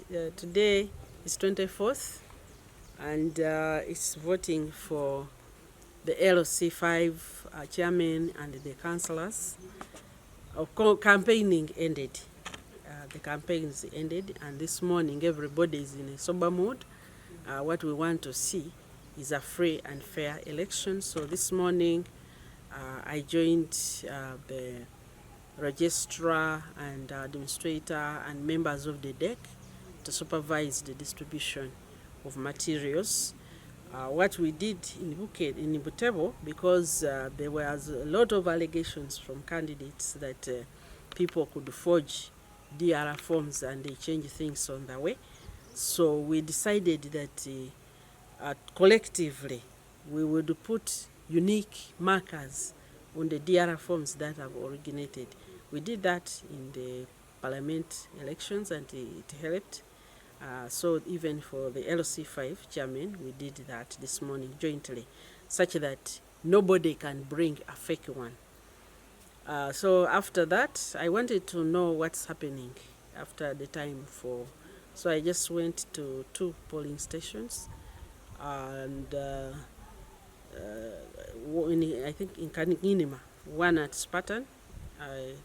Today is 24th, and it's voting for the Lc5 chairman and the councillors. Campaigning ended. The campaigns ended, and this morning everybody is in a sober mood. What we want to see is a free and fair election. So this morning I joined the registrar and administrator and members of the DEC to supervise the distribution of materials. What we did in Butebo, because there was a lot of allegations from candidates that people could forge DR forms and they change things on the way. So we decided that collectively we would put unique markers on the DR forms that have originated. We did that in the parliament elections and it helped. So even for the Lc5 chairman, we did that this morning jointly, such that nobody can bring a fake one. So after that, I wanted to know what's happening after the time for. So I just went to 2 polling stations, and I think in Kaninima, one at Spartan.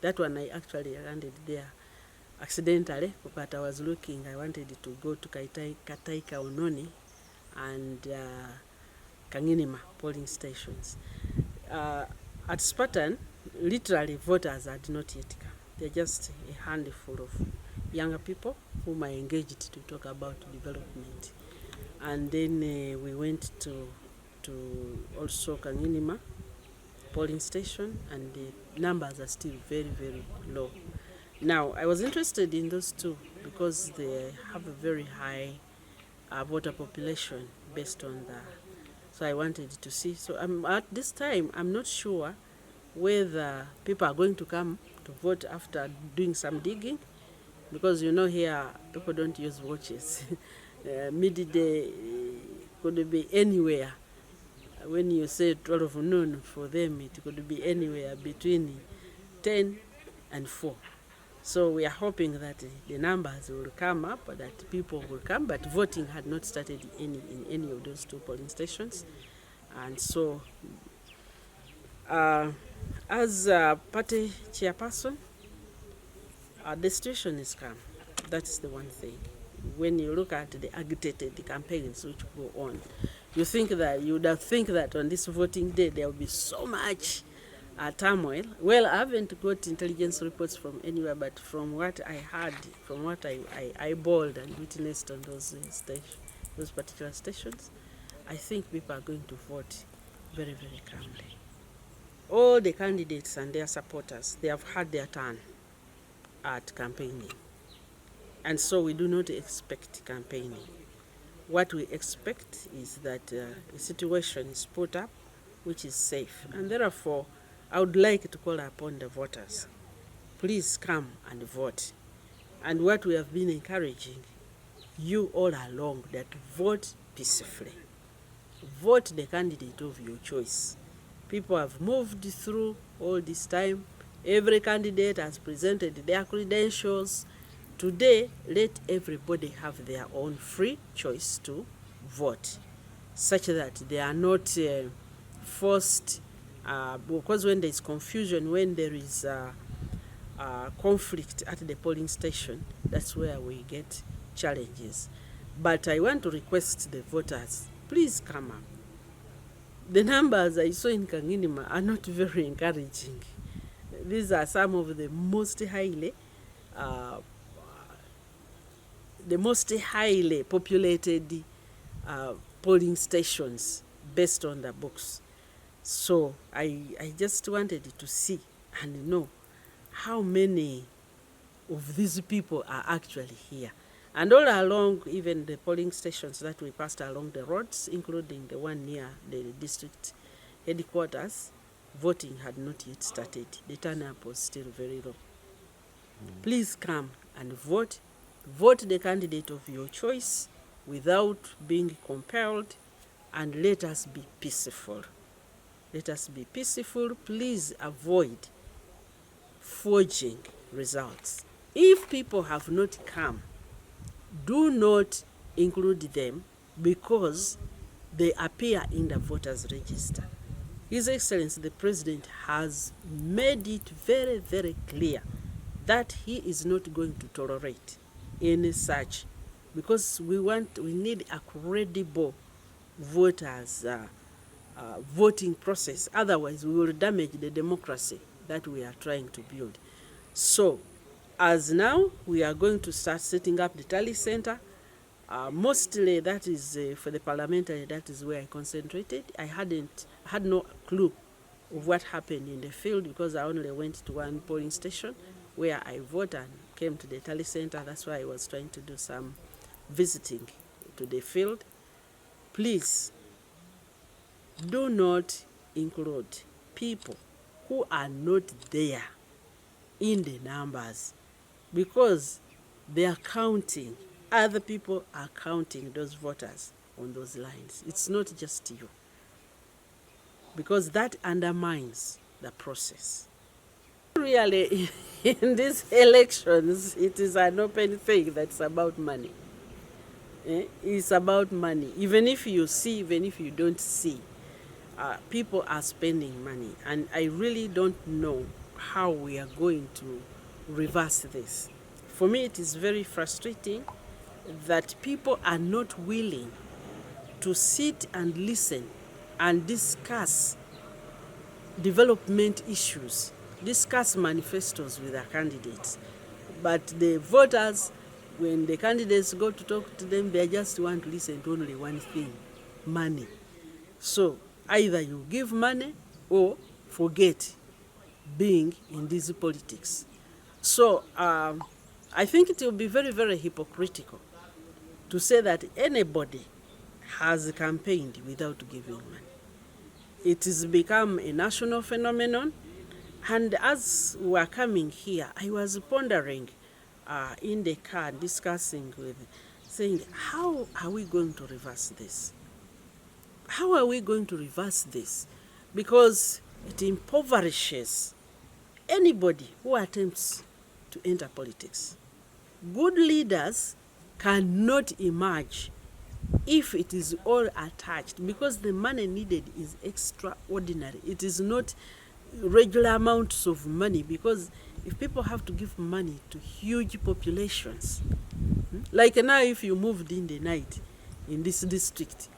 That one I actually landed there accidentally, but I was looking. I wanted to go to Kataika Ononi and Kanginima polling stations. At Spartan, literally voters had not yet come. They're just a handful of younger people whom I engaged to talk about development. And then we went to also Kanginima polling station, and the numbers are still very, very low. Now, I was interested in those 2 because they have a very high voter population based on that. So I wanted to see. So at this time, I'm not sure whether people are going to come to vote after doing some digging, because here people don't use watches. Midday could be anywhere. When you say 12 noon, for them it could be anywhere between 10 and 4. So we are hoping that the numbers will come up, that people will come, but voting had not started in any of those 2 polling stations. And so as a party chairperson, the situation is calm. That's the one thing. When you look at the agitated campaigns which go on, you would have think that on this voting day there will be so much turmoil. Well, I haven't got intelligence reports from anywhere, but from what I heard, from what I eyeballed and witnessed on those particular stations, I think people are going to vote very, very calmly. All the candidates and their supporters, they have had their turn at campaigning. And so we do not expect campaigning. What we expect is that a situation is put up which is safe. And therefore, I would like to call upon the voters. Please come and vote. And what we have been encouraging you all along, that vote peacefully. Vote the candidate of your choice. People have moved through all this time. Every candidate has presented their credentials. Today, let everybody have their own free choice to vote, such that they are not forced, because when there is confusion, when there is conflict at the polling station, that's where we get challenges. But I want to request the voters, please come up. The numbers I saw in Kanginima are not very encouraging. These are some of the most highly populated polling stations based on the books. So I just wanted to see and know how many of these people are actually here. And all along, even the polling stations that we passed along the roads, including the one near the district headquarters, voting had not yet started. The turnout was still very low. Please come and vote. Vote the candidate of your choice without being compelled, and let us be peaceful. Let us be peaceful. Please avoid forging results. If people have not come, do not include them because they appear in the voters register. His Excellency the President has made it very, very clear that he is not going to tolerate any such, because we need a credible voters voting process. Otherwise, we will damage the democracy that we are trying to build. So, as now, we are going to start setting up the tally center. Mostly that is for the parliamentary, that is where I concentrated. I had no clue of what happened in the field because I only went to one polling station where I voted and came to the tally center. That's why I was trying to do some visiting to the field. Please do not include people who are not there in the numbers, because they are counting. Other people are counting those voters on those lines. It's not just you, because that undermines the process. Really, in these elections, it is an open thing that's about money. It's about money. Even if you see, even if you don't see, people are spending money. And I really don't know how we are going to reverse this. For me, it is very frustrating that people are not willing to sit and listen and discuss development issues, discuss manifestos with their candidates. But the voters, when the candidates go to talk to them, they just want to listen to only one thing: money. So either you give money or forget being in these politics. So I think it will be very, very hypocritical to say that anybody has campaigned without giving money. It has become a national phenomenon. And as we were coming here, I was pondering in the car, discussing with, saying, how are we going to reverse this? How are we going to reverse this? Because it impoverishes anybody who attempts to enter politics. Good leaders cannot emerge if it is all attached, because the money needed is extraordinary. It is not regular amounts of money, because if people have to give money to huge populations, like now if you moved in the night in this district,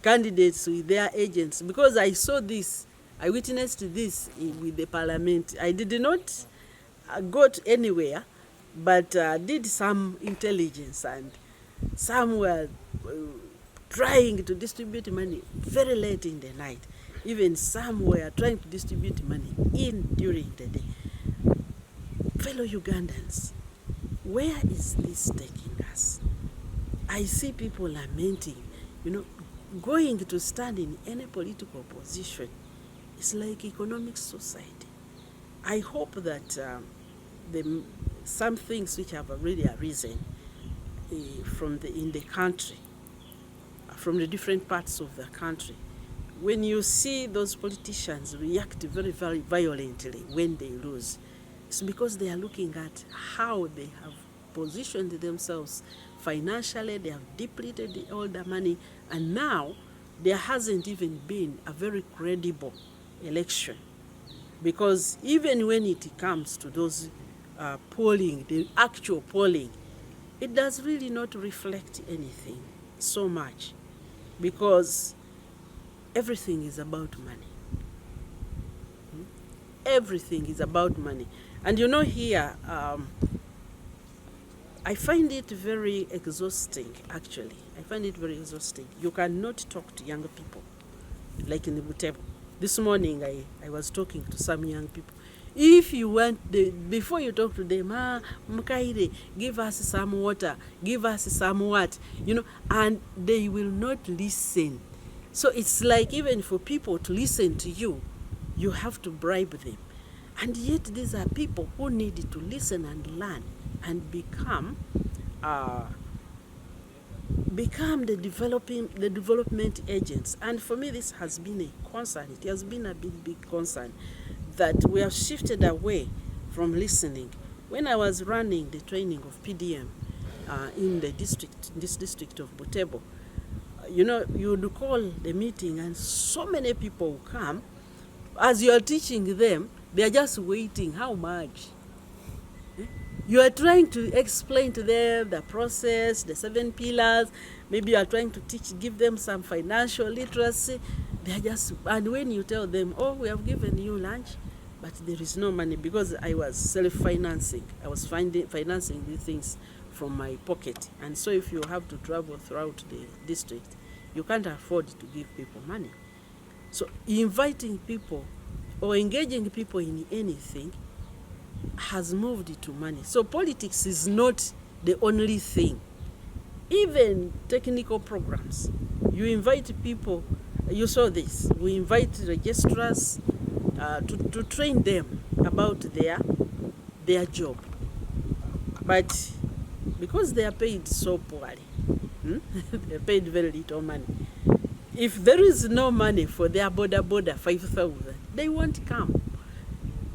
candidates with their agents, because I saw this, I witnessed this with the parliament. I did not go to anywhere, but did some intelligence, and some were trying to distribute money very late in the night. Even some were trying to distribute money during the day. Fellow Ugandans, where is this taking us? I see people lamenting, going to stand in any political position. It's like economic society. I hope that some things which have already arisen in the country, from the different parts of the country, when you see those politicians react very, very violently when they lose, it's because they are looking at how they have positioned themselves financially. They have depleted all the money, and now there hasn't even been a very credible election, because even when it comes to those polling, the actual polling, it does really not reflect anything so much, because everything is about money. Everything is about money. And here, I find it very exhausting, actually. I find it very exhausting. You cannot talk to young people, like in the Butebo. This morning, I was talking to some young people. If you want, before you talk to them, Mkaire, give us some water, give us some what, and they will not listen. So it's like, even for people to listen to you, you have to bribe them. And yet these are people who need to listen and learn and become the development agents. And for me, this has been a concern. It has been a big concern that we have shifted away from listening. When I was running the training of PDM, in the district, this district of Butebo. You know, you would call the meeting and so many people will come. As you are teaching them, they are just waiting. How much? You are trying to explain to them the process, the 7 pillars. Maybe you are trying to give them some financial literacy. They are just, and when you tell them, oh, we have given you lunch, but there is no money, because I was self-financing. I was financing these things from my pocket. And so if you have to travel throughout the district, you can't afford to give people money. So inviting people or engaging people in anything has moved to money. So politics is not the only thing. Even technical programs, you invite people. You saw this. We invite registrars to train them about their job. But because they are paid so poorly, they are paid very little money. If there is no money for their border 5,000, they won't come.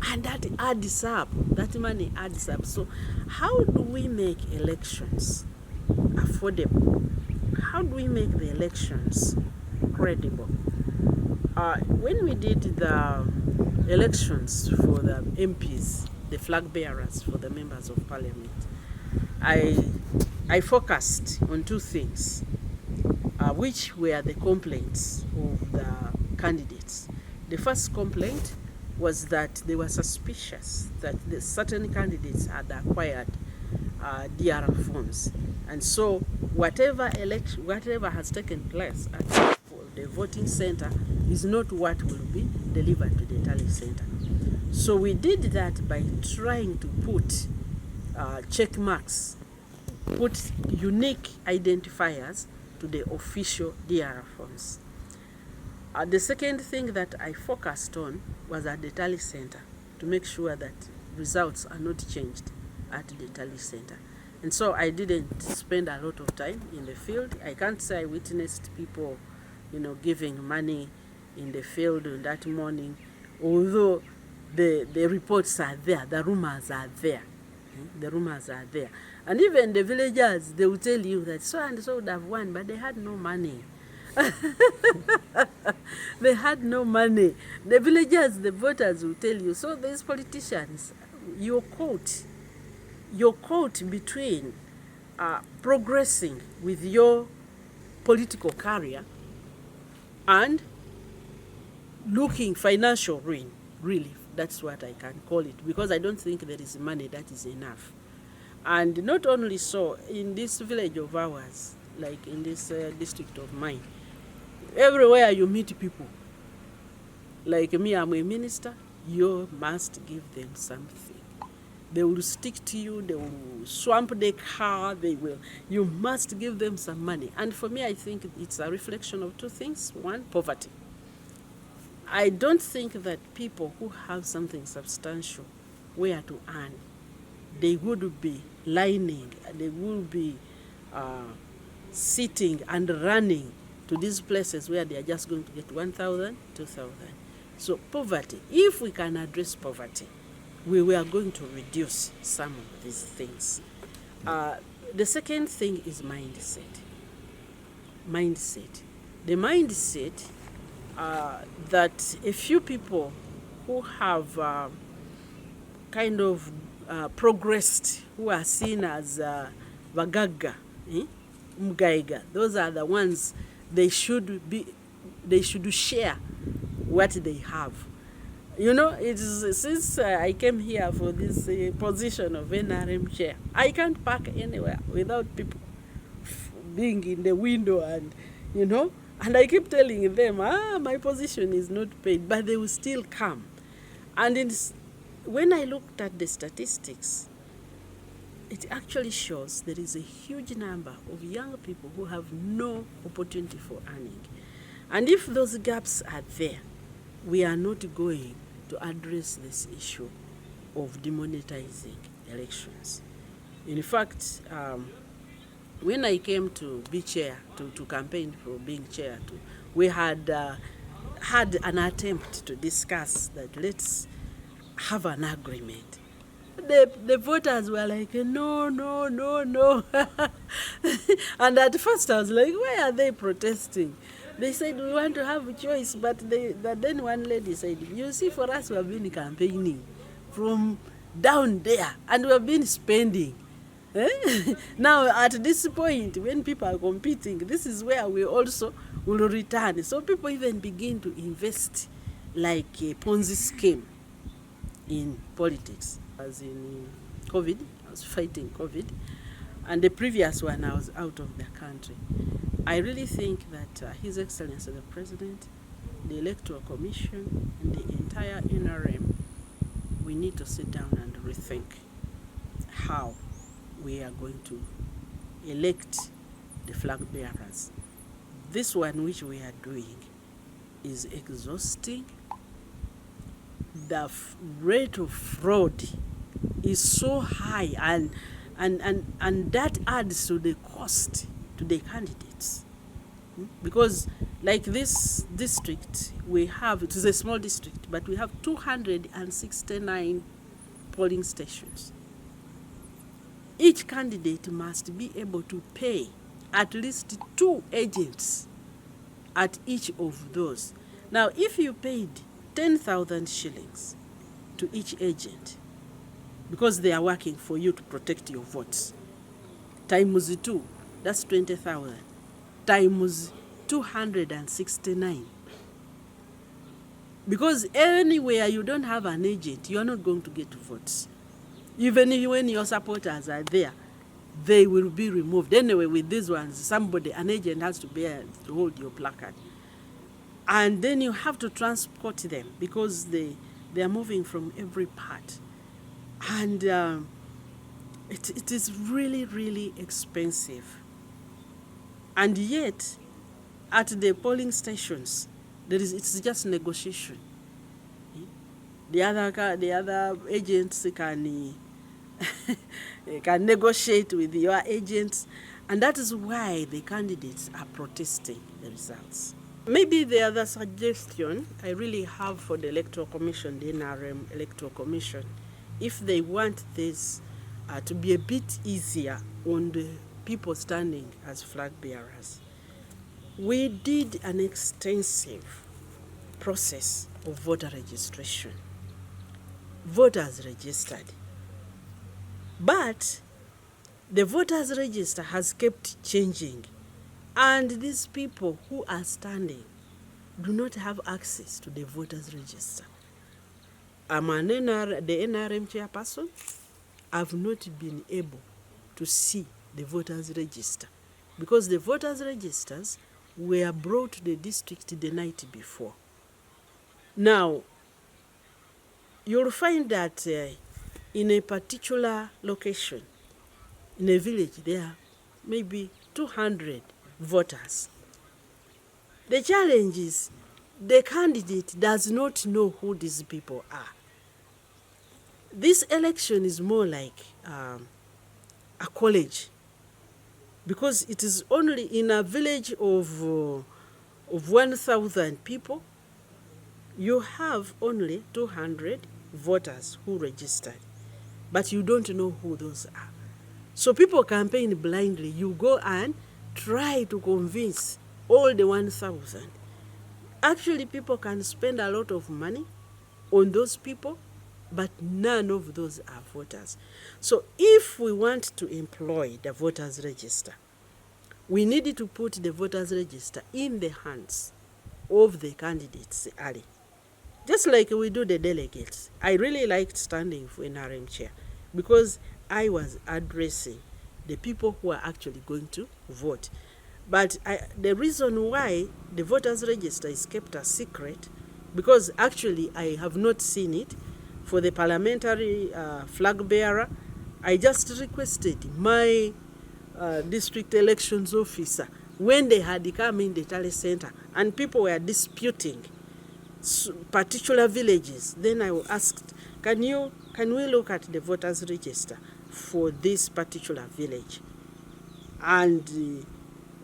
And that adds up. That money adds up. So how do we make elections affordable? How do we make the elections credible? When we did the elections for the MPs, the flag bearers for the members of parliament, I focused on 2 things, which were the complaints of the candidates. The first complaint was that they were suspicious that certain candidates had acquired DR forms, and so whatever has taken place at the voting center is not what will be delivered to the tally center. So we did that by trying to put check marks, put unique identifiers to the official DR forms. The second thing that I focused on was at the tally center, to make sure that results are not changed at the tally center. And so I didn't spend a lot of time in the field. I can't say I witnessed people, giving money in the field on that morning, although the reports are there, the rumors are there. The rumors are there. And even the villagers, they will tell you that so and so would have won, but they had no money. They had no money. The villagers, the voters will tell you. So these politicians, you're caught between progressing with your political career and looking financial ruin, really. That's what I can call it, because I don't think there is money that is enough. And not only so, in this village of ours, like in this district of mine, everywhere you meet people, like me, I'm a minister, you must give them something. They will stick to you, they will swamp the car, you must give them some money. And for me, I think it's a reflection of 2 things. One, poverty. I don't think that people who have something substantial where to earn, they would be lining, they will be sitting and running to these places where they are just going to get 1,000, 2,000. So poverty, if we can address poverty, we are going to reduce some of these things. The second thing is mindset. The mindset that a few people who have kind of progressed, who are seen as Vagaga, Mgaiga, those are the ones they should share what they have. It is since I came here for this position of NRM chair, I can't park anywhere without people being in the window and I keep telling them, my position is not paid, but they will still come. And when I looked at the statistics, it actually shows there is a huge number of young people who have no opportunity for earning. And if those gaps are there, we are not going to address this issue of demonetizing elections. In fact, when I came to be chair, to campaign for being chair, we had an attempt to discuss that let's have an agreement The voters were like, no, no, no, no. And at first I was like, why are they protesting? They said, we want to have a choice. But then one lady said, you see, for us, we have been campaigning from down there, and we have been spending. Now, at this point, when people are competing, this is where we also will return. So people even begin to invest like a Ponzi scheme in politics. As in COVID, I was fighting COVID, and the previous one I was out of the country. I really think that His Excellency the President, the Electoral Commission, and the entire NRM, we need to sit down and rethink how we are going to elect the flag bearers. This one which we are doing is exhausting. The rate of fraud is so high, and that adds to the cost to the candidates. Because like this district, we have, it is a small district, but we have 269 polling stations. Each candidate must be able to pay at least 2 agents at each of those. Now, if you paid 10,000 shillings to each agent, because they are working for you to protect your votes, times 2, that's 20,000, times 269. Because anywhere you don't have an agent, you are not going to get votes. Even when your supporters are there, they will be removed. Anyway, with these ones, an agent has to be to hold your placard. And then you have to transport them because they are moving from every part. And it is really, really expensive. And yet, at the polling stations, it's just negotiation. The other agents can negotiate with your agents, and that is why the candidates are protesting the results. Maybe the other suggestion I really have for the Electoral Commission, the NRM Electoral Commission, if they want this to be a bit easier on the people standing as flag bearers, we did an extensive process of voter registration. Voters registered. But the voters register has kept changing, and these people who are standing do not have access to the voters register. I'm the NRM chairperson. I've not been able to see the voters register because the voters registers were brought to the district the night before. Now, you'll find that in a particular location, in a village, there are maybe 200 voters. The challenge is the candidate does not know who these people are. This election is more like a college, because it is only in a village of 1,000 people, you have only 200 voters who registered, but you don't know who those are. So people campaign blindly. You go and try to convince all the 1,000. Actually, people can spend a lot of money on those people, but none of those are voters. So if we want to employ the voters register, we need to put the voters register in the hands of the candidates early. Just like we do the delegates. I really liked standing for NRM chair because I was addressing the people who are actually going to vote. But the reason why the voters register is kept a secret, because actually I have not seen it for the parliamentary flag bearer. I just requested my district elections officer when they had come in the tally center and people were disputing particular villages. Then I asked, can we look at the voters register for this particular village? And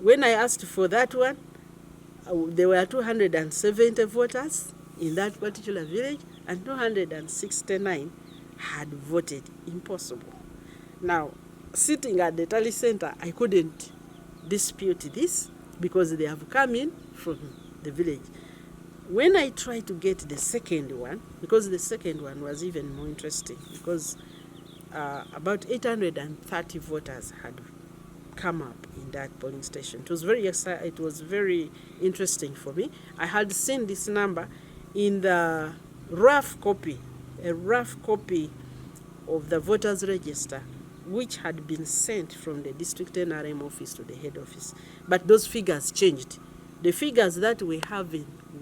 when I asked for that one, there were 270 voters in that particular village, and 269 had voted impossible. Now, sitting at the tally center, I couldn't dispute this because they have come in from the village. When I tried to get the second one, because the second one was even more interesting, because about 830 voters had come up in that polling station. It was very interesting for me. I had seen this number in the rough copy, a rough copy of the voters register, which had been sent from the district NRM office to the head office. But those figures changed. The figures that we have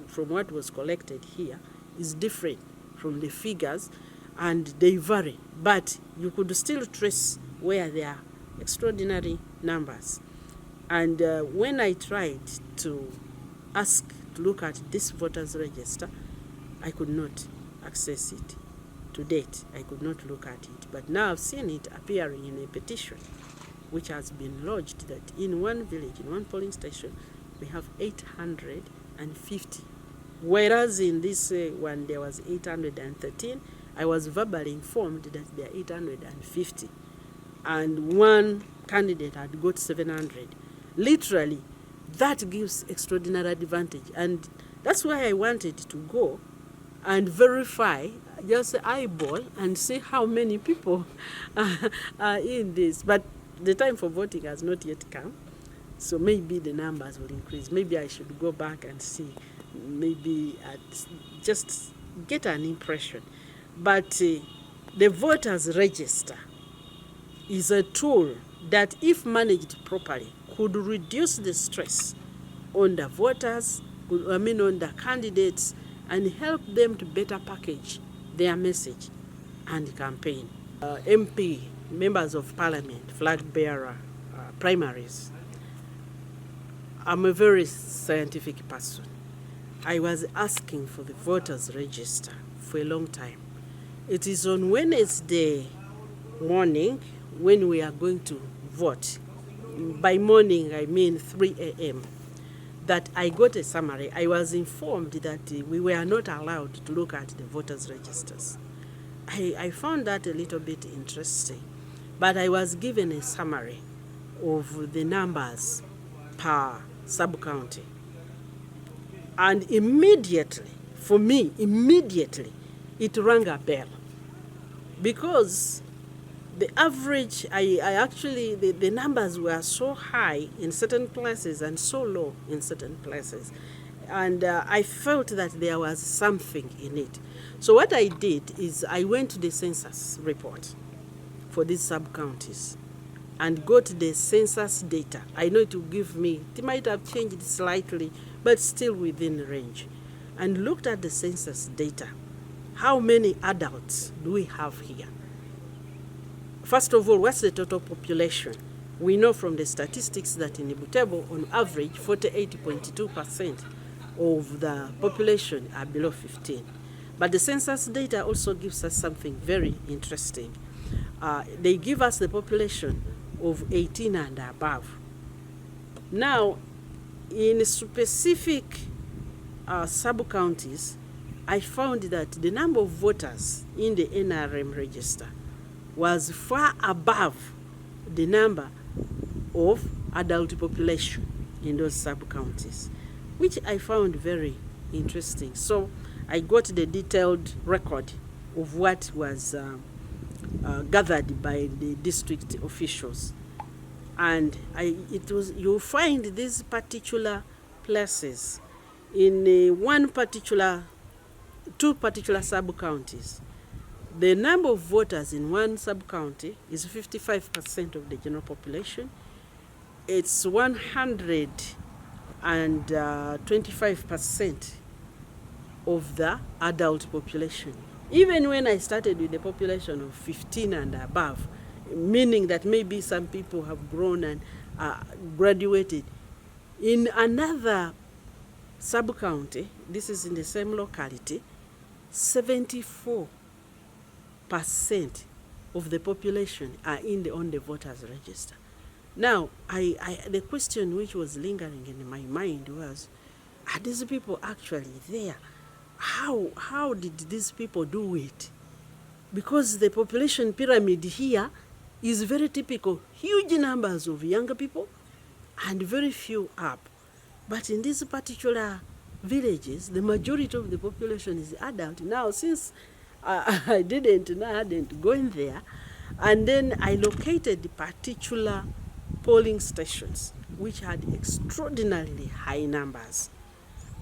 from what was collected here is different from the figures, and they vary. But you could still trace where there are extraordinary numbers. And when I tried to ask to look at this voters register, I could not access it. To date, I could not look at it. But now I've seen it appearing in a petition which has been lodged that in one village, in one polling station, we have 850. Whereas in this one there was 813, I was verbally informed that there are 850. And one candidate had got 700. Literally, that gives extraordinary advantage. And that's why I wanted to go and verify, just eyeball, and see how many people are in this. But the time for voting has not yet come, so maybe the numbers will increase. Maybe I should go back and see, maybe just get an impression. But the voters register is a tool that, if managed properly, could reduce the stress on the voters, on the candidates, and help them to better package their message and campaign. MP, members of parliament, flag bearer, primaries. I'm a very scientific person. I was asking for the voters register for a long time. It is on Wednesday morning when we are going to vote. By morning, I mean 3 a.m. that I got a summary. I was informed that we were not allowed to look at the voters' registers. I found that a little bit interesting, but I was given a summary of the numbers per sub-county. And immediately, for me, it rang a bell. Because the average, the numbers were so high in certain places and so low in certain places. And I felt that there was something in it. So what I did is I went to the census report for these sub-counties and got the census data. I know it will give me, it might have changed slightly, but still within range. And looked at the census data. How many adults do we have here? First of all, what's the total population? We know from the statistics that in Butebo, on average, 48.2% of the population are below 15. But the census data also gives us something very interesting. They give us the population of 18 and above. Now, in specific sub-counties, I found that the number of voters in the NRM register was far above the number of adult population in those sub-counties, which I found very interesting. So I got the detailed record of what was gathered by the district officials. And you'll find these particular places in two particular sub-counties. The number of voters in one sub-county is 55% of the general population. It's 125% of the adult population. Even when I started with the population of 15 and above, meaning that maybe some people have grown and graduated. In another sub-county, this is in the same locality, 74% of the population are on the voters register. Now, the question which was lingering in my mind was, are these people actually there? How did these people do it? because the population pyramid here is very typical. Huge numbers of younger people and very few up. But in these particular villages, the majority of the population is adult. Now, since I hadn't gone there, and then I located particular polling stations which had extraordinarily high numbers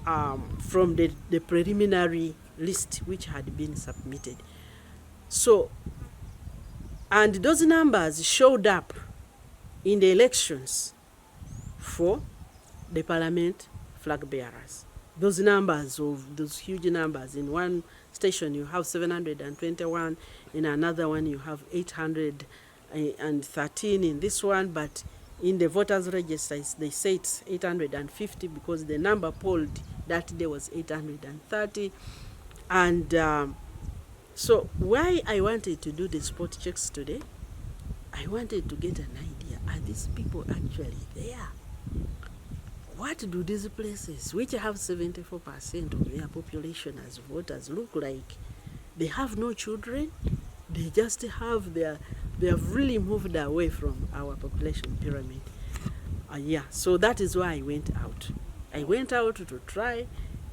from the preliminary list which had been submitted. So, and those numbers showed up in the elections for the parliament flag bearers. Those numbers of those huge numbers, in one station you have 721, in another one you have 813 in this one, but in the voters register they say it's 850 because the number polled that day was 830. And so why I wanted to do the spot checks today, I wanted to get an idea, are these people actually there? What do these places, which have 74% of their population as voters, look like? They have no children. They just have they have really moved away from our population pyramid. Yeah, so that is why I went out. I went out to try,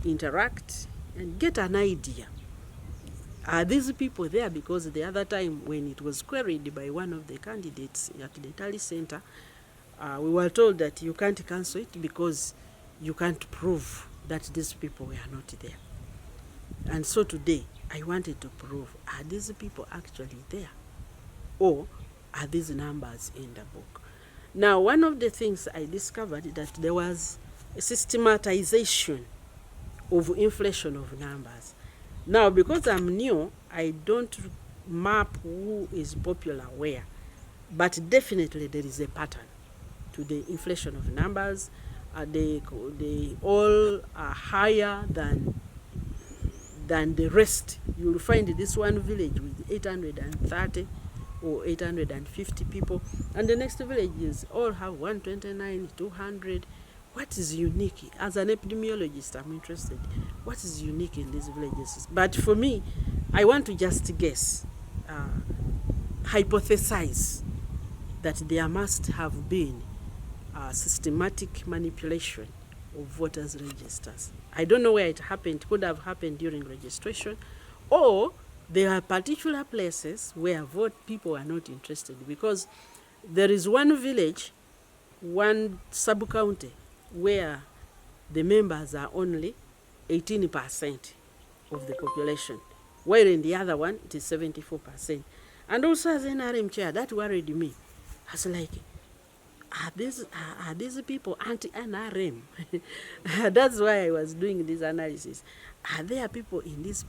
interact, and get an idea. Are these people there? Because the other time when it was queried by one of the candidates at the Tally Center, we were told that you can't cancel it because you can't prove that these people were not there. And so today, I wanted to prove, are these people actually there? Or are these numbers in the book? Now, one of the things I discovered that there was a systematization of inflation of numbers. Now, because I'm new, I don't map who is popular where, but definitely there is a pattern to the inflation of numbers. They all are higher than the rest. You'll find this one village with 830 or 850 people, and the next villages all have 129, 200. What is unique? As an epidemiologist, I'm interested. What is unique in these villages? But for me, I want to just guess, hypothesize that there must have been systematic manipulation of voters' registers. I don't know where it happened. It could have happened during registration, or there are particular places where people are not interested, because there is one village, one sub-county, where the members are only 18% of the population, while in the other one it is 74%. And also, as NRM chair, that worried me. I was like, are these people anti-NRM? That's why I was doing this analysis. Are there people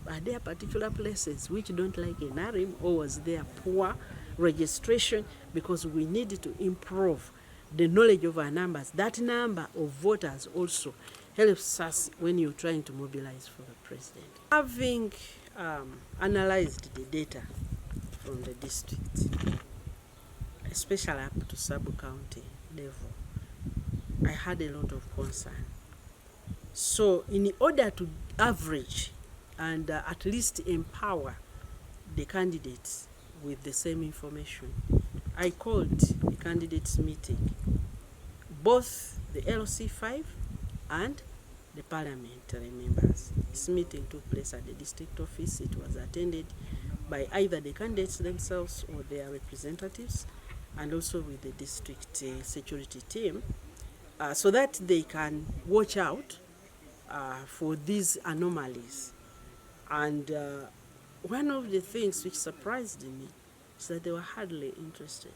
are there particular places which don't like NRM, or was there poor registration? Because we need to improve the knowledge of our numbers. That number of voters also helps us when you're trying to mobilize for the president. Having analyzed the data from the district, especially up to sub-county level, I had a lot of concern. So in order to average and at least empower the candidates with the same information, I called a candidates meeting, both the Lc5 and the parliamentary members. This meeting took place at the district office. It was attended by either the candidates themselves or their representatives, and also with the district security team, so that they can watch out for these anomalies. And one of the things which surprised me is that they were hardly interested.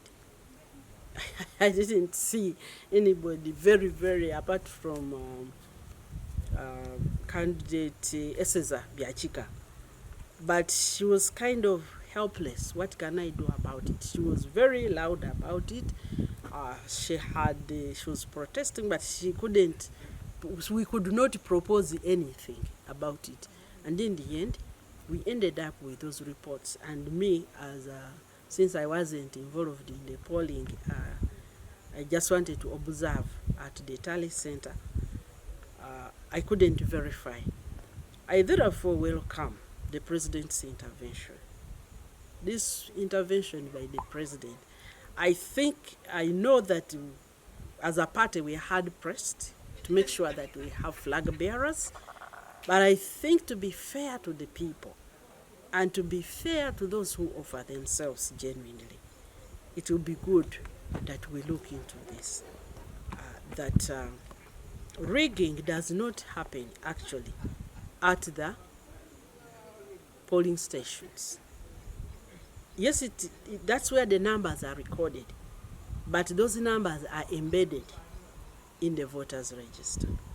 I didn't see anybody very, apart from candidate Eseza Biachika. But she was kind of helpless. What can I do about it? She was very loud about it. She was protesting, but we could not propose anything about it. And in the end, we ended up with those reports. And me, since I wasn't involved in the polling, I just wanted to observe at the Tally Center. I couldn't verify. I therefore welcome the president's intervention. this intervention by the president, I know that as a party we are hard pressed to make sure that we have flag bearers, but I think to be fair to the people and to be fair to those who offer themselves genuinely, it will be good that we look into this, that rigging does not happen actually at the polling stations. Yes, that's where the numbers are recorded, but those numbers are embedded in the voters register.